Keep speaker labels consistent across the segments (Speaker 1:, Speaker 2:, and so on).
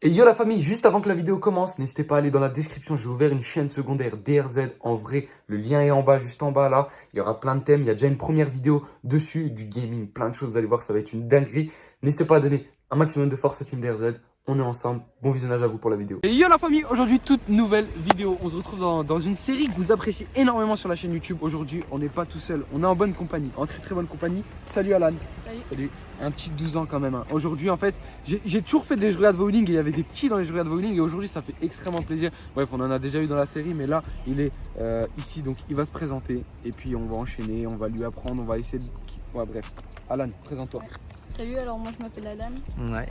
Speaker 1: Et yo la famille, juste avant que la vidéo commence, n'hésitez pas à aller dans la description, j'ai ouvert une chaîne secondaire DRZ, en vrai, le lien est en bas, juste en bas là, il y aura plein de thèmes, il y a déjà une première vidéo dessus, du gaming, plein de choses, vous allez voir, ça va être une dinguerie. N'hésitez pas à donner un maximum de force à Team DRZ, on est ensemble, bon visionnage à vous pour la vidéo.
Speaker 2: Et yo la famille, aujourd'hui toute nouvelle vidéo, on se retrouve dans une série que vous appréciez énormément sur la chaîne YouTube. Aujourd'hui on n'est pas tout seul, on est en bonne compagnie, en très bonne compagnie. Salut Alan. Salut. Un petit 12 ans quand même hein. Aujourd'hui en fait, j'ai toujours fait des jeux de bowling et il y avait des petits dans les jeux de bowling et aujourd'hui ça fait extrêmement plaisir. Bref, on en a déjà eu dans la série mais là il est ici donc il va se présenter et puis on va enchaîner, on va lui apprendre, on va essayer de... Ouais bref, Alan, présente-toi.
Speaker 3: Ouais. Salut, alors moi je m'appelle Alan,
Speaker 2: Ouais.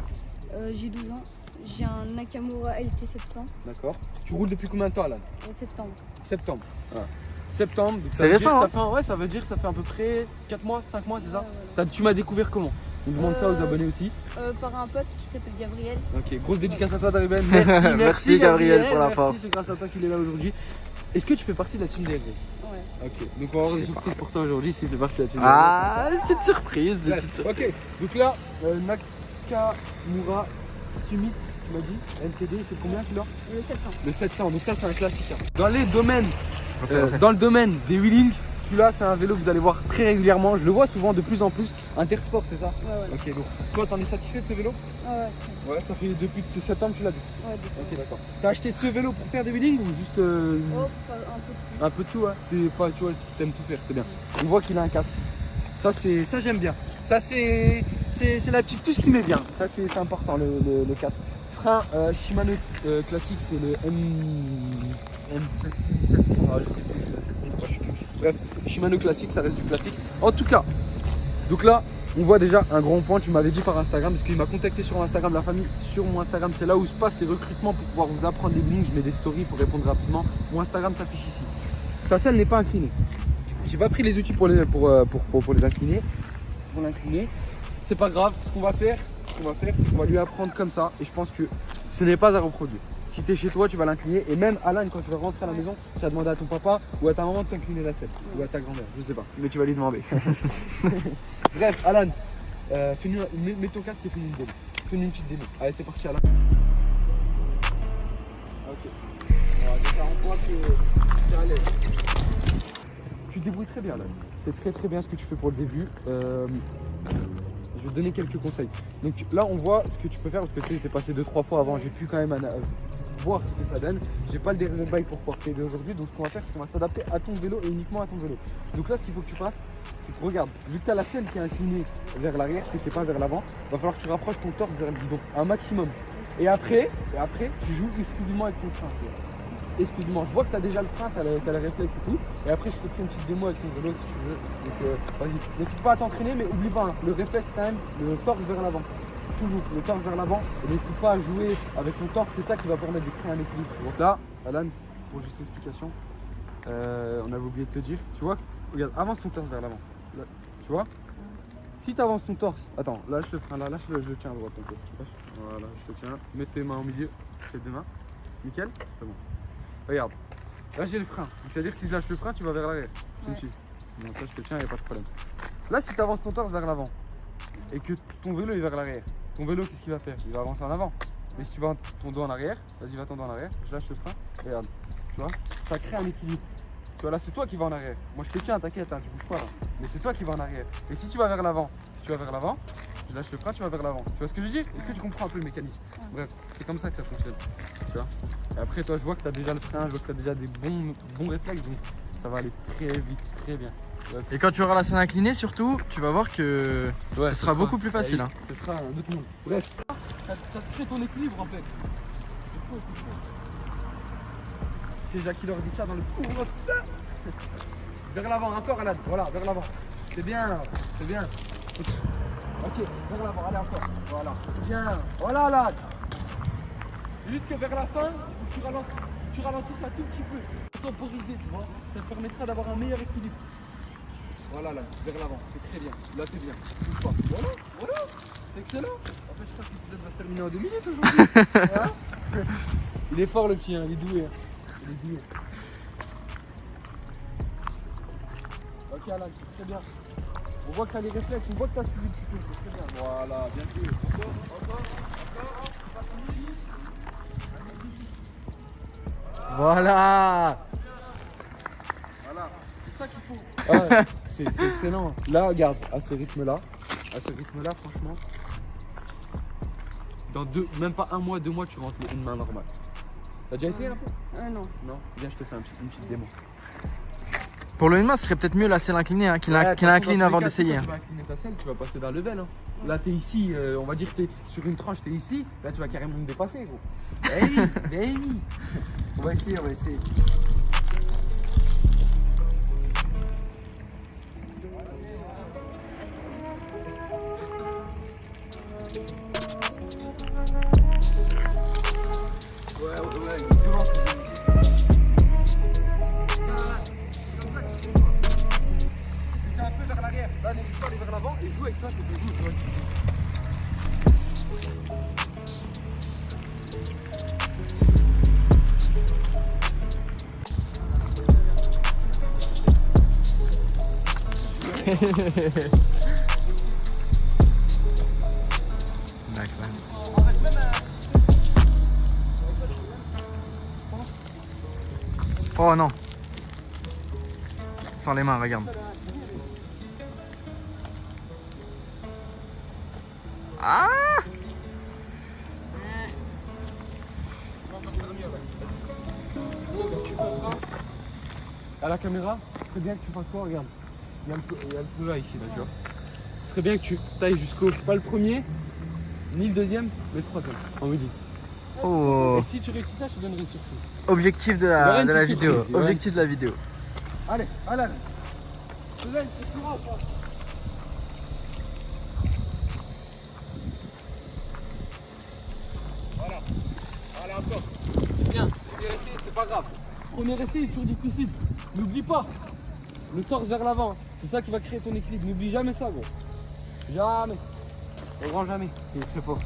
Speaker 3: j'ai 12 ans, j'ai un Nakamura LT700
Speaker 2: D'accord. Tu roules depuis combien de temps Alan?
Speaker 3: en septembre.
Speaker 2: Septembre. Ah. Septembre, donc
Speaker 4: C'est récent, hein.
Speaker 2: ça veut dire que ça fait à peu près 4 mois, 5 mois, c'est ça?
Speaker 3: Ouais.
Speaker 2: Tu m'as découvert comment? On demande ça aux abonnés aussi.
Speaker 3: Par un pote qui s'appelle Gabriel.
Speaker 2: Ok, grosse dédicace à toi Gabriel.
Speaker 4: Merci Gabriel pour la
Speaker 2: merci,
Speaker 4: force.
Speaker 2: c'est grâce à toi qu'il est là aujourd'hui. Est-ce que tu fais partie de la team DRZ?
Speaker 3: Ouais.
Speaker 2: Ok, donc on va avoir des surprises pour toi aujourd'hui s'il fait partie de la team
Speaker 4: Ah, une petite surprise, des
Speaker 2: DRZ.
Speaker 4: petites surprises.
Speaker 2: Ok, donc là, Nakamura Summit, tu m'as dit, LTD, c'est combien celui-là?
Speaker 3: Le 700.
Speaker 2: Le 700, donc ça c'est un classique. Hein. Dans le domaine des wheelings, celui-là c'est un vélo que vous allez voir très régulièrement, je le vois souvent de plus en plus. Intersport, c'est ça?
Speaker 3: Ouais.
Speaker 2: Ok, donc toi t'en es satisfait de ce vélo?
Speaker 3: Ouais.
Speaker 2: Ouais, ça fait depuis septembre tu l'as dit.
Speaker 3: Ouais, d'accord.
Speaker 2: Ok, d'accord. T'as acheté ce vélo pour faire des wheelings ou juste
Speaker 3: Oh, un peu plus.
Speaker 2: un peu de tout, hein? T'es pas, tu vois, t'aimes tout faire, c'est bien. On voit qu'il a un casque. Ça j'aime bien. Ça c'est la petite touche qui met bien. Ça c'est important le casque. Frein Shimano classique, c'est le M700, je sais plus, je sais plus. Bref, Shimano classique, ça reste du classique. En tout cas, donc là, on voit déjà un grand point. Tu m'avais dit par Instagram, parce qu'il m'a contacté sur Instagram, la famille, sur mon Instagram, c'est là où se passent les recrutements pour pouvoir vous apprendre des lignes. Je mets des stories, il faut répondre rapidement. Mon Instagram s'affiche ici. Sa selle n'est pas inclinée. J'ai pas pris les outils pour les incliner. Pour l'incliner, c'est pas grave. Ce qu'on va faire, c'est qu'on va lui apprendre comme ça. Et je pense que ce n'est pas à reproduire. Si tu es chez toi, tu vas l'incliner. Et même Alan, quand tu vas rentrer à la maison, tu vas demander à ton papa ou à ta maman de t'incliner la selle. Ou à ta grand-mère, je sais pas. Mais tu vas lui demander. Bref, Alan, mets ton casque et fais une démo. Fais-nous une petite démo. Allez, c'est parti, Alan. Ok. Voilà, déjà, on voit que tu es à l'aise. Tu te débrouilles très bien, Alan. C'est très bien ce que tu fais pour le début. Je vais te donner quelques conseils. Donc là, on voit ce que tu peux faire parce que tu es passé 2-3 fois avant. J'ai pu quand même voir ce que ça donne. J'ai pas le dernier bike pour pouvoir t'aider aujourd'hui. Donc ce qu'on va faire, c'est qu'on va s'adapter à ton vélo et uniquement à ton vélo. Donc là, ce qu'il faut que tu fasses, c'est que regarde, vu que tu as la selle qui est inclinée vers l'arrière, c'est que tu n'es pas vers l'avant, il va falloir que tu rapproches ton torse vers le guidon un maximum. Et après, tu joues exclusivement avec ton frein. Excuse-moi, je vois que tu as déjà le frein, tu as le réflexe et tout. Et après, je te fais une petite démo avec ton vélo si tu veux. Donc vas-y, n'hésite pas à t'entraîner, mais oublie pas, hein, le réflexe quand même, le torse vers l'avant. Toujours, le torse vers l'avant. Et n'hésite pas à jouer avec ton torse, c'est ça qui va permettre de créer un équilibre. Donc là, Alan, pour juste l'explication, on avait oublié de te dire, tu vois, regarde, avance ton torse vers l'avant. Tu vois? Si tu avances ton torse, attends, lâche le frein là, je le tiens à droite un peu. Voilà, je le tiens. Mets tes mains au milieu, tes deux mains. Nickel, c'est bon. Regarde, là j'ai le frein. C'est-à-dire que si je lâche le frein, tu vas vers l'arrière. Tu me suis. Donc ça je te tiens, il n'y a pas de problème. Là si tu avances ton torse vers l'avant et que ton vélo est vers l'arrière, ton vélo qu'est-ce qu'il va faire? Il va avancer en avant. Mais si tu vas ton dos en arrière, vas-y va ton dos en arrière, je lâche le frein, regarde. Tu vois, ça crée un équilibre. Tu vois là c'est toi qui vas en arrière. Moi je te tiens, t'inquiète, hein, tu bouges pas là. Mais c'est toi qui vas en arrière. Et si tu vas vers l'avant, je lâche le frein, tu vas vers l'avant. Tu vois ce que je dis? Est-ce que tu comprends un peu le mécanisme? Bref, c'est comme ça que ça fonctionne. Tu vois? Et après, toi, je vois que tu as déjà le frein, je vois que tu as déjà des bons réflexes, donc ça va aller très vite, très bien. Bref.
Speaker 4: Et quand tu auras la selle inclinée, surtout, tu vas voir que ce sera beaucoup plus facile. Hein.
Speaker 2: Ce sera un autre monde. Bref, ça te crée ton équilibre en fait. C'est Jacques qui leur dit ça dans le cours. Vers l'avant, encore Alan. Voilà, vers l'avant. C'est bien, c'est bien. Ok, vers l'avant, allez encore. Voilà, c'est bien. Voilà Alan. Juste que vers la fin, il faut que tu ralentisses un tout petit peu. Temporiser, tu vois. Ça te permettra d'avoir un meilleur équilibre. Voilà là, vers l'avant, c'est très bien. Là c'est bien. Bouge pas. Voilà. C'est excellent. En fait, je crois que l'épisode va se terminer en 2 minutes aujourd'hui. Voilà. Il est fort le petit, hein. Il est doué. Hein. Il est doué. Ok Alan, c'est très bien. On voit que tu as les réflexes, on voit que tu as suivi le petit peu, c'est très bien. Voilà, bien joué. Encore.
Speaker 4: Voilà.
Speaker 2: Voilà, c'est ça qu'il faut. Ouais, c'est excellent. Là, regarde, à ce rythme-là, franchement, dans même pas 1 mois, 2 mois, tu rentres une main normale. T'as déjà essayé un peu?
Speaker 3: Non.
Speaker 2: Non. Viens, je te fais une petite démo.
Speaker 4: Pour le une main, ce serait peut-être mieux la selle inclinée, hein, qu'il incline avant d'essayer.
Speaker 2: Tu vas incliner ta selle, tu vas passer d'un level. Hein. Là, t'es ici, on va dire que t'es sur une tranche, t'es ici. Là, tu vas carrément me dépasser, gros. Eh oui, eh oui. On va essayer. Là, n'hésite pas à aller vers l'avant et joue avec toi, c'est ton jeu, tu vois.
Speaker 4: Oh non. Sans les mains, regarde. Ah!
Speaker 2: À la caméra, très bien que tu fasses quoi, regarde. Il y a le feu là ici, là, tu vois. Très bien que tu tailles jusqu'au, pas le premier, ni le deuxième, mais le troisième, on me dit.
Speaker 4: Oh.
Speaker 2: Et si tu réussis ça, je te donnerai une surprise.
Speaker 4: Objectif de
Speaker 2: Il y aura
Speaker 4: la
Speaker 2: une petite
Speaker 4: vidéo.
Speaker 2: surprise, ouais.
Speaker 4: Objectif de la vidéo.
Speaker 2: Allez, Alan. Alan, c'est plus grand, ça. Voilà. Allez, encore. Bien, premier essai, c'est pas grave. Premier essai est toujours difficile. N'oublie pas. Le torse vers l'avant. C'est ça qui va créer ton équilibre. N'oublie jamais ça, gros. Jamais. Au grand jamais. Il est très fort.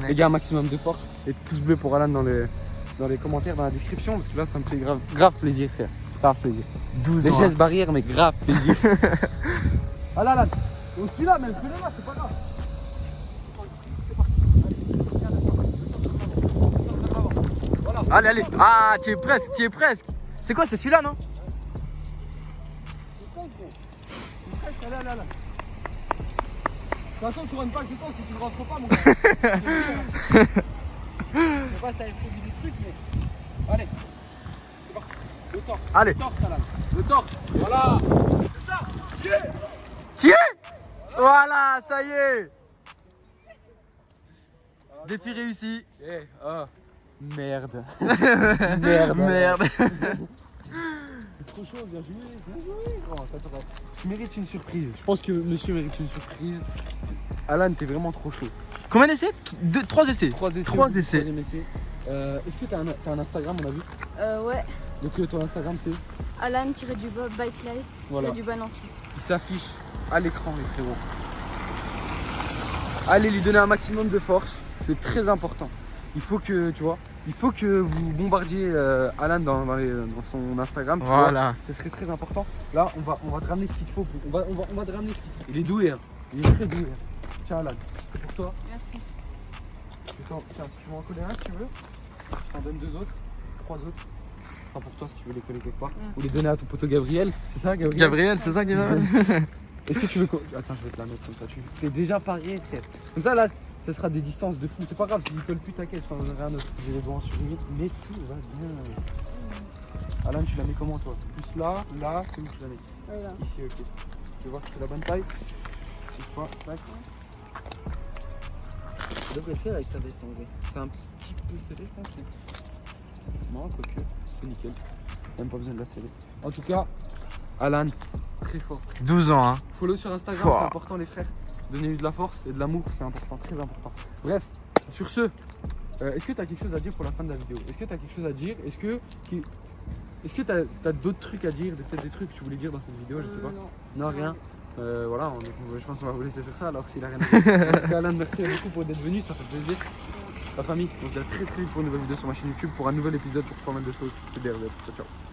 Speaker 2: Les gars, un maximum de force. Et pouce bleu pour Alan dans les commentaires, dans la description. Parce que là, ça me fait grave plaisir, frère. Grave plaisir.
Speaker 4: 12
Speaker 2: Les
Speaker 4: ans.
Speaker 2: gestes barrières, mais grave plaisir. Allez, Alan. Aussi là, même fais-le là, c'est pas grave.
Speaker 4: Allez, allez. Ah, tu es presque. C'est quoi, c'est celui-là, non?
Speaker 2: Allez. De toute façon, tu rentres pas que je pense si tu ne rentres pas, mon gars. Je sais pas si t'avais prévu des trucs, mais. Allez. C'est parti. Le torse.
Speaker 4: Allez.
Speaker 2: Le torse, Alan. Le torse. Voilà. C'est ça. Yeah.
Speaker 4: Qui est? Voilà, ça y est. Défi réussi.
Speaker 2: Eh, oh. Merde.
Speaker 4: Merde.
Speaker 2: C'est trop chaud, bien joué. Oh, attends. Tu mérites une surprise. Je pense que monsieur mérite une surprise. Alan, t'es vraiment trop chaud.
Speaker 4: Combien d'essais? 3 essais.
Speaker 2: 3 essais.
Speaker 4: 3 essais.
Speaker 2: Troisième essai. Est-ce que t'as un Instagram, on a vu?
Speaker 3: Ouais.
Speaker 2: Donc ton Instagram c'est?
Speaker 3: Alan-Bike Life,
Speaker 2: Voilà.
Speaker 3: du Nancy.
Speaker 2: Il s'affiche à l'écran, les frérots. Allez lui donner un maximum de force, c'est très important. Il faut que, tu vois, il faut que vous bombardiez Alan dans son Instagram. Tu
Speaker 4: Voilà.
Speaker 2: vois, ce serait très important. Là, on va te ramener ce qu'il te faut. On va te ramener ce qu'il te faut. Il est doué, hein. Il est très doué. Hein. Tiens, Alan, c'est pour toi.
Speaker 3: Merci.
Speaker 2: Tiens, tu veux en coller un si tu veux. Je t'en donne 2 autres, 3 autres. Enfin, pour toi si tu veux les coller quelque part. Ou les donner à ton poteau Gabriel. C'est ça, Gabriel?
Speaker 4: Gabriel, c'est ça qui va.
Speaker 2: Est-ce que tu veux. Attends, je vais te la mettre comme ça. Tu fais déjà pareil, frère. Comme ça, là, ça sera des distances de fou. C'est pas grave, si tu colles plus, t'inquiète, je t'en donnerai un autre. J'ai les doigts en survie, mais tout va bien. Alan, tu la mets comment, toi? Plus là, c'est où tu la mets?
Speaker 3: Voilà.
Speaker 2: Ici, ok. Tu veux voir si c'est la bonne taille? Je sais pas, tac. Tu devrais le faire avec ta veste en vrai. C'est un petit peu serré, je pense. Non, quoique, c'est nickel. Même pas besoin de la serrer. En tout cas, Alan, très fort.
Speaker 4: 12 ans, hein.
Speaker 2: Follow sur Instagram,
Speaker 4: Fouah.
Speaker 2: c'est important, les frères. Donnez-lui de la force et de l'amour, c'est important, très important. Bref, sur ce, est-ce que tu as quelque chose à dire pour la fin de la vidéo? Est-ce que tu as quelque chose à dire? Est-ce que tu as d'autres trucs à dire? Peut-être des trucs que tu voulais dire dans cette vidéo, je sais pas. Non, rien. Voilà, je pense qu'on va vous laisser sur ça alors s'il a rien à dire. En tout cas, Alan, merci beaucoup d'être venu, ça fait plaisir. La famille, on se dit à très vite pour une nouvelle vidéo sur ma chaîne YouTube pour un nouvel épisode pour pas mal de choses. C'était DRZ, ciao ciao.